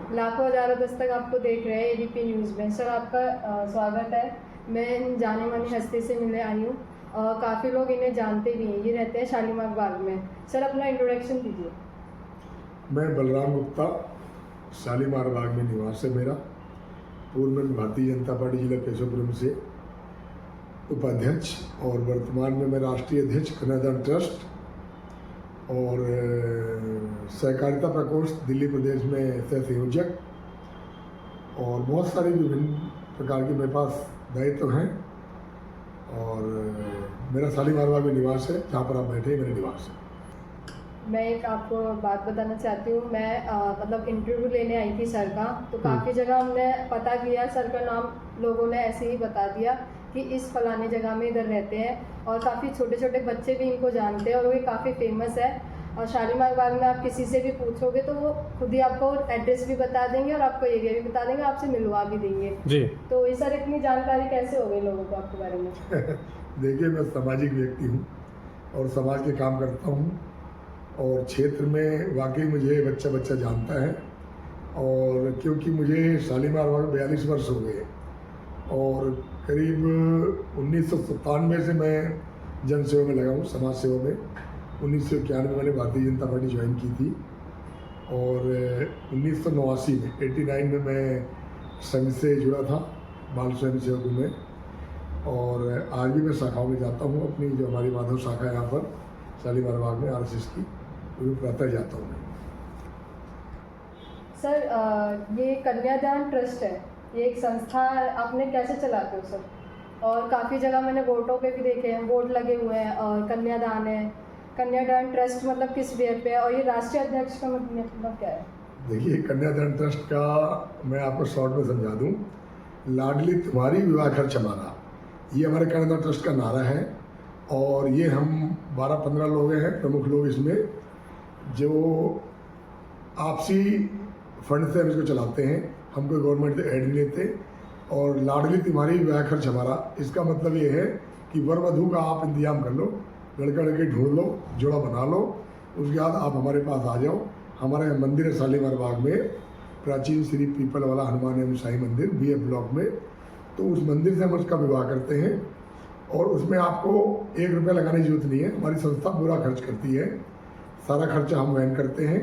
लाखों हजारों दस्तक आपको देख रहे हैं एबीपी न्यूज़ में। सर आपका स्वागत है। मैं इन जाने मानी हस्ती से मिलने आई हूँ। काफ़ी लोग इन्हें जानते भी हैं। ये रहते हैं शालीमार बाग में। सर अपना इंट्रोडक्शन दीजिए। मैं बलराम गुप्ता, शालीमार बाग में निवास है मेरा। पूर्व में भारतीय जनता पार्टी जिला केशवपुरम से उपाध्यक्ष और वर्तमान में मैं राष्ट्रीय अध्यक्ष कन्यादान ट्रस्ट और सहकारिता प्रकोष्ठ दिल्ली प्रदेश में सह संयोजक और बहुत सारे विभिन्न प्रकार के मेरे पास दायित्व हैं। और मेरा शालीमार बाग में निवास है, जहाँ पर आप बैठे हैं मेरा निवास है। मैं एक आपको बात बताना चाहती हूँ। मैं मतलब इंटरव्यू लेने आई थी सर का, तो काफ़ी जगह हमने पता किया, सर का नाम लोगों ने ऐसे ही बता दिया कि इस फलाने जगह में इधर रहते हैं, और काफ़ी छोटे छोटे बच्चे भी इनको जानते हैं और ये काफ़ी फेमस है। और शालीमार बाग में आप किसी से भी पूछोगे तो वो खुद ही आपको एड्रेस भी बता देंगे और आपको एरिया भी बता देंगे, आपसे मिलवा भी देंगे जी। तो ये सर इतनी जानकारी कैसे हो गई लोगों को आपके बारे में? देखिए, मैं सामाजिक व्यक्ति हूँ और समाज के काम करता हूँ और क्षेत्र में वाकई मुझे बच्चा बच्चा जानता है। और क्योंकि मुझे शालीमार बाग 42 वर्ष हो गए और करीब 1997 से मैं जनसेवा में लगा हूँ, समाज सेवा में। 1991 में मैंने भारतीय जनता पार्टी ज्वाइन की थी और 1989 में 89 में मैं संघ से जुड़ा था, बाल स्वयं सेवकों में। और आज भी मैं शाखाओं में जाता हूँ, अपनी जो हमारी माधव शाखा है यहाँ पर शालीमार बाग में आरएसएस की, वो प्रातः जाता हूँ मैं। सर ये कन्यादान ट्रस्ट है, ये एक संस्था आपने कैसे चलाते हो सर? और काफ़ी जगह मैंने वोटों पे भी देखे हैं, वोट लगे हुए हैं और कन्यादान है। कन्यादान ट्रस्ट मतलब किस बेस पे है और ये राष्ट्रीय अध्यक्ष का मतलब क्या है? देखिए, कन्यादान ट्रस्ट का मैं आपको शॉर्ट में समझा दूँ। लाडली तुम्हारी विवाह खर्च हमारा, ये हमारे कन्यादान ट्रस्ट का नारा है। और ये हम 12-15 लोग हैं प्रमुख लोग इसमें, जो आपसी फंड से हम इसको चलाते हैं। हम कोई गवर्नमेंट से ऐड नहीं लेते। और लाडली तुम्हारी विवाह खर्च हमारा, इसका मतलब ये है कि वर वधू का आप इंतजाम कर लो, लड़का लड़की ढूंढ लो, जोड़ा बना लो, उसके बाद आप हमारे पास आ जाओ। हमारे मंदिर है शालीमार बाग में, प्राचीन श्री पीपल वाला हनुमान एवं साई मंदिर BF ब्लॉक में। तो उस मंदिर से हम उसका विवाह करते हैं और उसमें आपको 1 रुपया लगाने की जरूरत नहीं है। हमारी संस्था पूरा खर्च करती है, सारा खर्चा हम वहन करते हैं।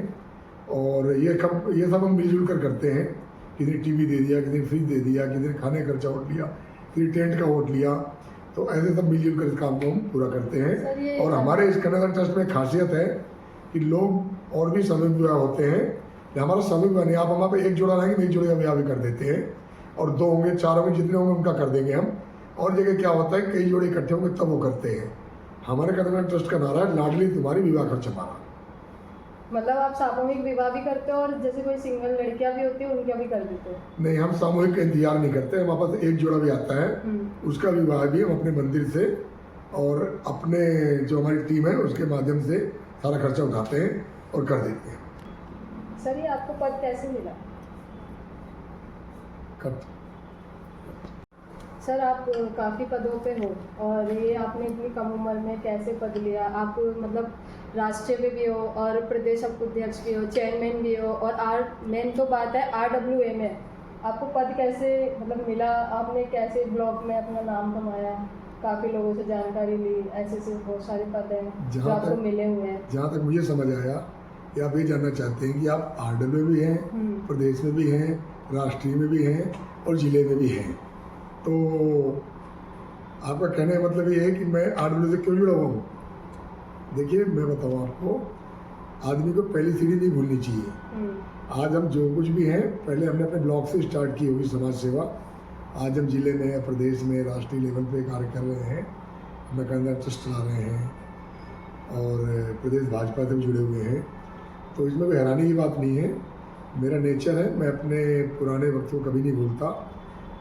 और ये सब हम मिलजुल कर करते हैं। किसी ने टीवी दे दिया, किसी ने फ्रिज दे दिया, किसी ने खाने का खर्चा वोट लिया, किसी टेंट का वोट लिया। तो ऐसे सब मिलजुल कर इस काम को हम पूरा करते हैं। और हमारे इस कन्यादान ट्रस्ट में खासियत है कि लोग और भी सामूहिक विवाह होते हैं। हमारा सामूहिक विवाह नहीं, आप हमारे पे एक जोड़ा रहेंगे, एक जोड़े का विवाह भी कर देते हैं। और 2 होंगे, 4 होंगे, जितने होंगे उनका कर देंगे हम। और जगह क्या होता है, कई जोड़े इकट्ठे होंगे तब वो करते हैं। हमारे कन्यादान ट्रस्ट का नारा है, लाडली तुम्हारी विवाह खर्च हमारा। मतलब आप सामूहिक विवाह भी करते हो और जैसे कोई सिंगल लड़कियां भी होती है उनका भी कर देते हो? नहीं, हम सामूहिक का इंतजार नहीं करते। हमारे पास एक जोड़ा भी आता है, उसका विवाह भी हम अपने मंदिर से और अपने जो हमारी टीम है उसके माध्यम से सारा खर्चा उठाते हैं और कर देते हैं। सर ये आपको पद कैसे मिला? सर आप काफ़ी पदों पे हो और ये आपने इतनी कम उम्र में कैसे पद लिया? आप मतलब राष्ट्रीय में भी हो और प्रदेश अध्यक्ष भी हो, चेयरमैन भी हो, और मेन तो बात है RWA में आपको पद कैसे मतलब मिला? आपने कैसे ब्लॉक में अपना नाम कमाया? काफ़ी लोगों से जानकारी ली, ऐसे बहुत सारे पद हैं जो आपको मिले हुए हैं। जहाँ तक मुझे समझ आया कि आप ये जानना चाहते हैं कि आप RWA भी हैं, प्रदेश में भी हैं, राष्ट्रीय में भी हैं और जिले में भी हैं। तो आपका कहने का मतलब ये है कि मैं RWA से क्यों जुड़ा हुआ हूँ? देखिए, मैं बताऊँ आपको, आदमी को पहली सीढ़ी नहीं भूलनी चाहिए। आज हम जो कुछ भी हैं, पहले हमने अपने ब्लॉक से स्टार्ट की होगी समाज सेवा। आज हम जिले में, प्रदेश में, राष्ट्रीय लेवल पे कार्य कर रहे हैं। हमें कन्यादान ट्रस्ट चला रहे हैं और प्रदेश भाजपा से भी जुड़े हुए हैं। तो इसमें कोई हैरानी की बात नहीं है। मेरा नेचर है, मैं अपने पुराने वक्त को कभी नहीं भूलता।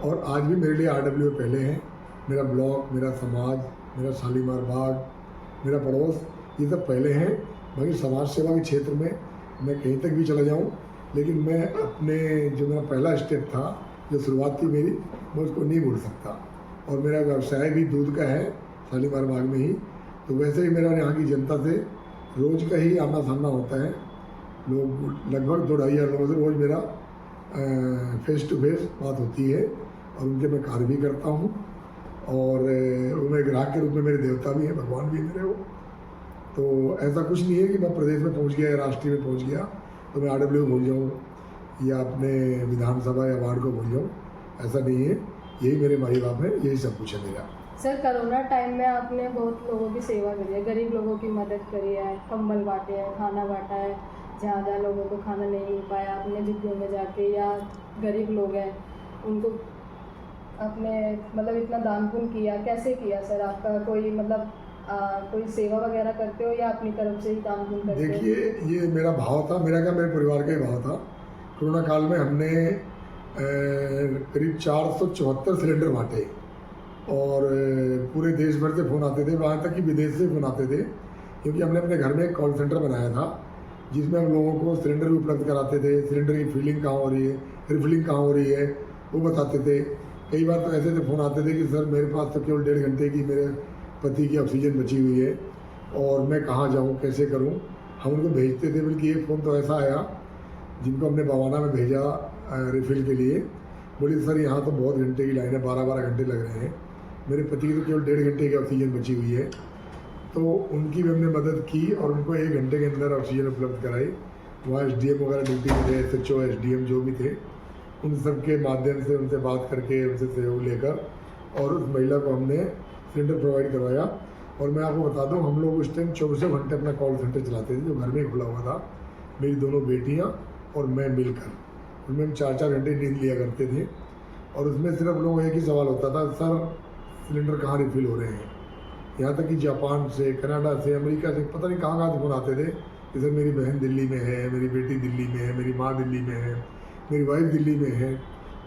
और आज भी मेरे लिए RWA पहले हैं। मेरा ब्लॉक, मेरा समाज, मेरा शालीमार बाग, मेरा पड़ोस, ये सब पहले हैं। बाकी समाज सेवा के क्षेत्र में मैं कहीं तक भी चला जाऊं, लेकिन मैं अपने जो मेरा पहला स्टेप था, जो शुरुआत थी मेरी, मैं उसको नहीं भूल सकता। और मेरा व्यवसाय भी दूध का है शालीमार बाग में ही। तो वैसे ही मेरा यहाँ की जनता से रोज़ का ही आना सामना होता है। लोग लगभग 2-2.5 हज़ार लोगों से रोज़ मेरा फेस टू फेस बात होती है और उनके मैं कार्य भी करता हूँ और वो मेरे ग्राहक के रूप में मेरे देवता भी हैं, भगवान भी हैं मेरे वो। तो ऐसा कुछ नहीं है कि मैं प्रदेश में पहुँच गया या राष्ट्रीय में पहुँच गया तो मैं RW भूल जाऊँ या अपने विधानसभा या वार्ड को भूल जाऊँ, ऐसा नहीं है। यही मेरे माई बाप हैं, यही सब कुछ है मेरा। सर कोरोना टाइम में आपने बहुत लोगों की सेवा करी है, गरीब लोगों की मदद करी है, कंबल बांटे हैं, खाना बांटा है, जहाँ जहाँ लोगों को खाना नहीं मिल पाया आपने झुग्गियों में जाके, या गरीब लोग हैं उनको आपने मतलब इतना दान पुण्य किया। कैसे किया सर? आपका कोई मतलब कोई सेवा वगैरह करते हो या अपनी तरफ से ही दान पुण्य करते हो? देखिए, ये मेरा भाव था, मेरा क्या मेरे परिवार का ही भाव था। कोरोना काल में हमने करीब 474 सिलेंडर बांटे और पूरे देश भर से फ़ोन आते थे, वहाँ तक कि विदेश से फ़ोन आते थे, क्योंकि हमने अपने घर में एक कॉल सेंटर बनाया था जिसमें हम लोगों को सिलेंडर भी उपलब्ध कराते थे, सिलेंडर की फिलिंग कहाँ हो रही है, रिफिलिंग कहाँ हो रही है वो बताते थे। कई बार तो ऐसे थे फ़ोन आते थे कि सर मेरे पास तो केवल 1.5 घंटे की मेरे पति की ऑक्सीजन बची हुई है और मैं कहाँ जाऊँ, कैसे करूँ। हम उनको भेजते थे, बल्कि एक फ़ोन तो ऐसा आया जिनको हमने बवाना में भेजा रिफ़िल के लिए, बोली सर यहाँ तो बहुत घंटे की लाइन है, 12-12 घंटे लग रहे हैं, मेरे पति की तो केवल 1.5 घंटे की ऑक्सीजन बची हुई है। तो उनकी भी हमने मदद की और उनको 1 घंटे के अंदर ऑक्सीजन उपलब्ध कराई। वहाँ SDM वगैरह ड्यूटी में थे, SHO SDM जो भी थे, उन सब के माध्यम से उनसे बात करके उनसे सहयोग लेकर और उस महिला को हमने सिलेंडर प्रोवाइड करवाया। और मैं आपको बता दूं, हम लोग उस टाइम 24 घंटे अपना कॉल सेंटर चलाते थे जो घर में खुला हुआ था, मेरी दोनों बेटियां और मैं मिलकर। उनमें हम 4-4 घंटे नींद लिया करते थे और उसमें सिर्फ लोगों एक ही सवाल होता था, सर सिलेंडर कहाँ रिफ़िल हो रहे हैं। यहाँ तक कि जापान से, कनाडा से, अमेरिका से, पता नहीं कहाँ से फ़ोन आते थे कि सर मेरी बहन दिल्ली में है, मेरी बेटी दिल्ली में है, मेरी माँ दिल्ली में है, मेरी वाइफ दिल्ली में है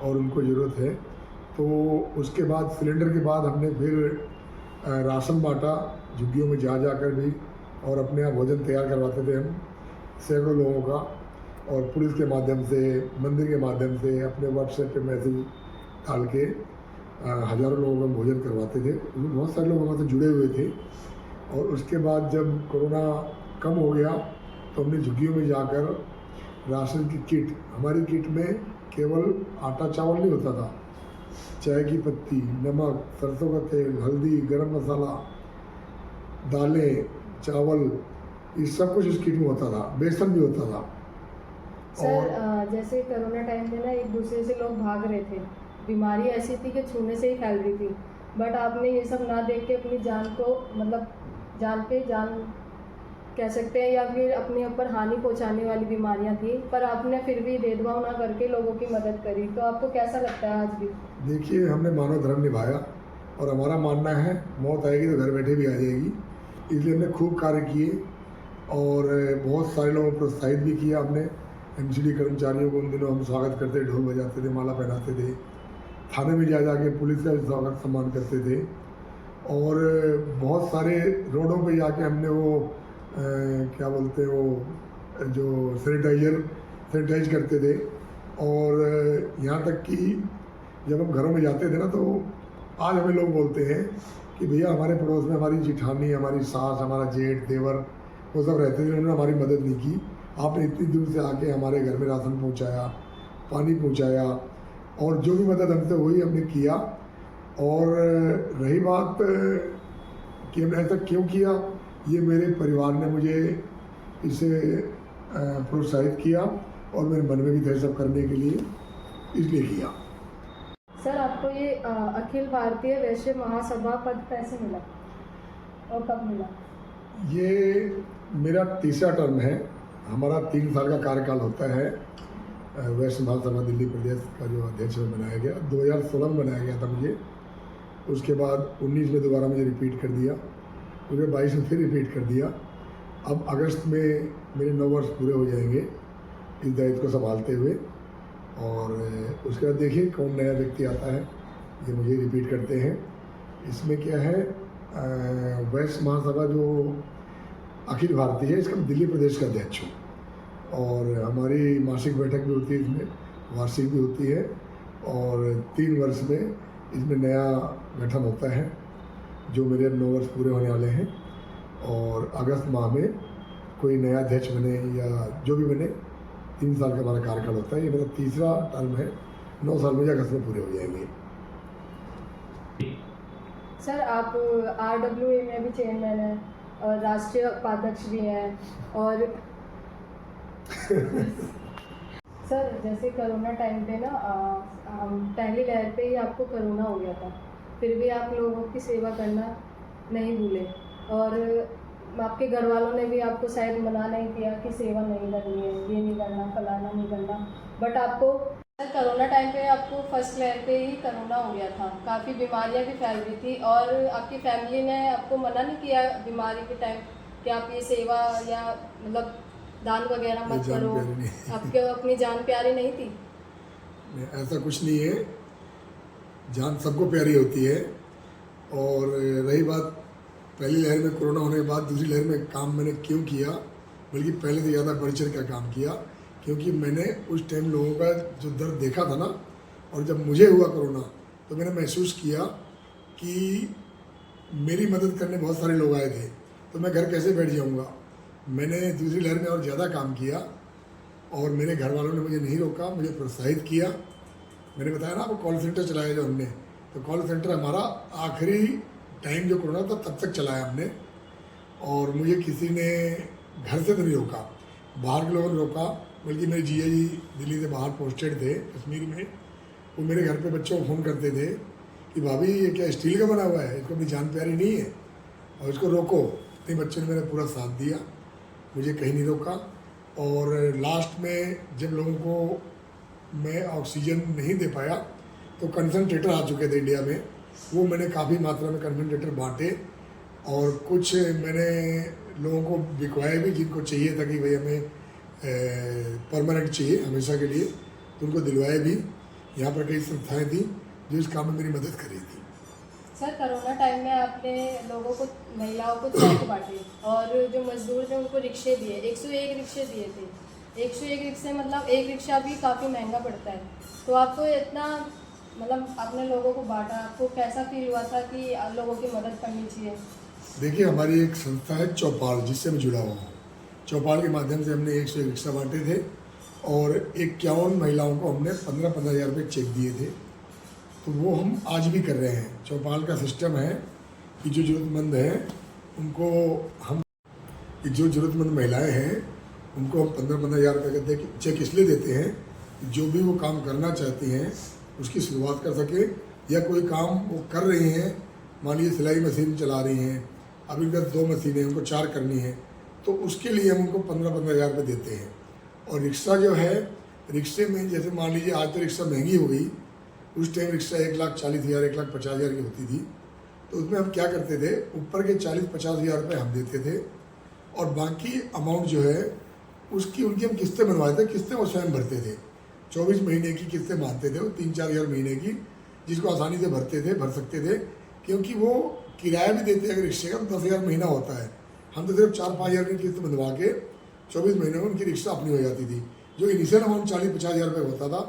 और उनको ज़रूरत है। तो उसके बाद सिलेंडर के बाद हमने फिर राशन बांटा झुग्गियों में जा कर भी, और अपने यहाँ भोजन तैयार करवाते थे हम सैकड़ों लोगों का, और पुलिस के माध्यम से, मंदिर के माध्यम से, अपने WhatsApp पे मैसेज डाल के हज़ारों लोगों का भोजन करवाते थे। उसमें बहुत सारे लोग हमारे से जुड़े हुए थे। और उसके बाद जब कोरोना कम हो गया तो हमने झुग्गियों में जाकर राशन की किट, हमारी किट में केवल आटा चावल नहीं होता था, चाय की पत्ती, नमक, सरसों का तेल, हल्दी, गरम मसाला, दालें, चावल, ये सब कुछ उस किट में होता था, बेसन भी होता था। सर जैसे कोरोना टाइम में ना एक दूसरे से लोग भाग रहे थे, बीमारी ऐसी थी कि छूने से ही फैल रही थी, बट आपने ये सब ना देख के अपनी जान को मतलब जान पे जान कह सकते हैं या फिर अपने ऊपर हानि पहुंचाने वाली बीमारियां थी, पर आपने फिर भी भेदभाव ना करके लोगों की मदद करी। तो आपको कैसा लगता है आज भी? देखिए, हमने मानव धर्म निभाया और हमारा मानना है मौत आएगी तो घर बैठे भी आ जाएगी, इसलिए हमने खूब कार्य किए और बहुत सारे लोगों को प्रोत्साहित भी किया। हमने MCD कर्मचारियों को उन दिनों हम स्वागत करते, ढोल बजाते थे, माला पहनाते थे, थाने में जा के पुलिस का स्वागत सम्मान करते थे, और बहुत सारे रोडों पे जाके हमने वो क्या बोलते हैं वो जो सैनिटाइज करते थे। और यहाँ तक कि जब हम घरों में जाते थे ना, तो आज हमें लोग बोलते हैं कि भैया हमारे पड़ोस में हमारी जिठानी, हमारी सास, हमारा जेठ, देवर, वो सब रहते थे, उन्होंने हमारी मदद नहीं की, आपने इतनी दूर से आके हमारे घर में राशन पहुँचाया, पानी पहुँचाया, और जो भी मदद हमसे हुई हमने किया। और रही बात कि हमने ऐसा क्यों किया, ये मेरे परिवार ने मुझे इसे प्रोत्साहित किया और मेरे मन में भी था सब करने के लिए, इसलिए किया। सर आपको ये अखिल भारतीय वैश्य महासभा पद कैसे मिला और कब मिला? ये मेरा तीसरा टर्म है। हमारा 3 साल का कार्यकाल होता है। वैश्य महासभा दिल्ली प्रदेश का जो अध्यक्ष में बनाया गया, 2016 में बनाया गया था मुझे, उसके बाद 19 में दोबारा मुझे रिपीट कर दिया, मुझे 22 में फिर रिपीट कर दिया। अब अगस्त में मेरे 9 वर्ष पूरे हो जाएंगे इस दायित्व को संभालते हुए, और उसके बाद देखिए कौन नया व्यक्ति आता है, ये मुझे रिपीट करते हैं। इसमें क्या है, वैश्य महासभा जो अखिल भारतीय है, इसका दिल्ली प्रदेश का अध्यक्ष हूँ, और हमारी मासिक बैठक भी होती है, इसमें वार्षिक भी होती है, और 3 वर्ष में इसमें नया गठन होता है, जो मेरे 9 वर्ष पूरे होने वाले हैं। और अगस्त माह में कोई नया अध्यक्ष बने या जो भी बने, 3 साल का हमारा कार्यकाल होता है। ये मेरा तीसरा टर्म है। 9 साल मुझे अगस्त में पूरे हो जाएंगे। सर आप RWA में भी चेयरमैन हैं और राष्ट्रीय उपाध्यक्ष भी हैं और सर जैसे कोरोना टाइम पे ना पहली लहर पे ही आपको कोरोना हो गया था, फिर भी आप लोगों की सेवा करना नहीं भूले और आपके घर वालों ने भी आपको शायद मना नहीं किया कि सेवा नहीं करनी है, ये नहीं करना, फलाना नहीं करना, बट आपको सर कोरोना टाइम पे आपको फर्स्ट लहर पे ही कोरोना हो गया था, काफ़ी बीमारियां भी फैल रही थी और आपकी फैमिली ने आपको मना नहीं किया बीमारी के टाइम कि आप ये सेवा या मतलब दान वगैरह मत करो, आपके अपनी जान प्यारी नहीं थी? ऐसा कुछ नहीं है, जान सबको प्यारी होती है। और रही बात पहली लहर में कोरोना होने के बाद दूसरी लहर में काम मैंने क्यों किया, बल्कि पहले से ज़्यादा बढ़ चढ़ का काम किया, क्योंकि मैंने उस टाइम लोगों का जो दर्द देखा था ना, और जब मुझे हुआ कोरोना तो मैंने महसूस किया कि मेरी मदद करने बहुत सारे लोग आए थे, तो मैं घर कैसे बैठ जाऊंगा। मैंने दूसरी लहर में और ज़्यादा काम किया और मेरे घर वालों ने मुझे नहीं रोका, मुझे प्रोत्साहित किया। मैंने बताया ना आपको कॉल सेंटर चलाया जो हमने, तो कॉल सेंटर हमारा आखिरी टाइम जो कोरोना था तब तक चलाया हमने, और मुझे किसी ने घर से तो नहीं रोका, बाहर के लोगों ने रोका, बल्कि मेरे जीजा जी दिल्ली से बाहर पोस्टेड थे कश्मीर में, वो मेरे घर पे बच्चों को फ़ोन करते थे कि भाभी ये क्या स्टील का बना हुआ है, इसको अपनी जान प्यारी नहीं है और इसको रोको। इतने बच्चों ने मेरा पूरा साथ दिया, मुझे कहीं नहीं रोका। और लास्ट में जब लोगों को मैं ऑक्सीजन नहीं दे पाया तो कंसनट्रेटर आ चुके थे इंडिया में, वो मैंने काफ़ी मात्रा में कंसनट्रेटर बांटे और कुछ मैंने लोगों को बिकवाए भी जिनको चाहिए था कि भाई हमें परमानेंट चाहिए हमेशा के लिए, तो उनको दिलवाए भी। यहाँ पर कई संस्थाएं थी जो इस काम में मेरी मदद कर रही थी। सर कोरोना टाइम में आपने लोगों को, महिलाओं को चेक बांटे और जो मजदूर थे उनको रिक्शे दिए, 101 रिक्शे दिए थे। 101 रिक्शे मतलब एक रिक्शा भी काफ़ी महंगा पड़ता है, तो आपको इतना मतलब आपने लोगों को बांटा, आपको कैसा फील हुआ था कि लोगों की मदद करनी चाहिए? देखिए हमारी एक संस्था है चौपाल, जिससे मैं जुड़ा हुआ हूँ। चौपाल के माध्यम से हमने 101 रिक्शा बांटे थे और 51 महिलाओं को हमने 15-15 हज़ार रुपये चेक दिए थे। तो वो हम आज भी कर रहे हैं। चौपाल का सिस्टम है कि जो ज़रूरतमंद हैं उनको हम, जो ज़रूरतमंद महिलाएं हैं उनको हम 15-15 हज़ार रुपये का चेक इसलिए देते हैं कि जो भी वो काम करना चाहती हैं उसकी शुरुआत कर सके, या कोई काम वो कर रही हैं, मान लीजिए सिलाई मशीन चला रही हैं, अब इनका 2 मशीनें उनको 4 करनी है, तो उसके लिए हम उनको 15-15 हज़ार रुपये देते हैं। और रिक्शा जो है, रिक्शे में जैसे मान लीजिए आज तो रिक्शा महंगी हो गई, उस टाइम रिक्शा 1,40,000 1,50,000 की होती थी, तो उसमें हम क्या करते थे, ऊपर के 40-50 हज़ार रुपये हम देते थे और बाकी अमाउंट जो है उसकी उनकी हम किस्तें बनवाते थे। किस्तें वो स्वयं भरते थे, 24 महीने की किस्तें बांधते थे वो, 3-4 हज़ार महीने की, जिसको आसानी से भर सकते थे, क्योंकि वो किराया भी देते हैं अगर रिक्शे का तो 10,000 महीना होता है। हम तो सिर्फ 4-5 हज़ार की किस्त बनवा के 24 महीने में उनकी रिक्शा अपनी हो जाती थी। जो इनिशियल अमाउंट 40-50 हज़ार रुपये होता था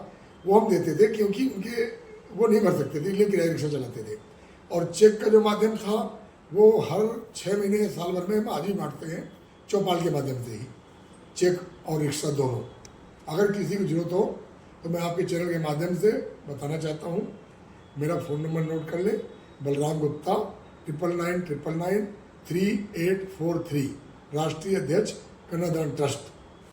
वो हम देते थे, क्योंकि उनके वो नहीं भर सकते थे, इसलिए किराया रिक्शा चलाते थे। और चेक का जो माध्यम था वो हर 6 महीने साल भर में हम आज ही बांटते हैं चौपाल के माध्यम से ही, चेक और रिक्शा दोनों। अगर किसी को जरूरत हो तो मैं आपके चैनल के माध्यम से बताना चाहता हूँ, मेरा फ़ोन नंबर नोट कर ले, बलराम गुप्ता 999993 3843, राष्ट्रीय अध्यक्ष कन्यादान ट्रस्ट।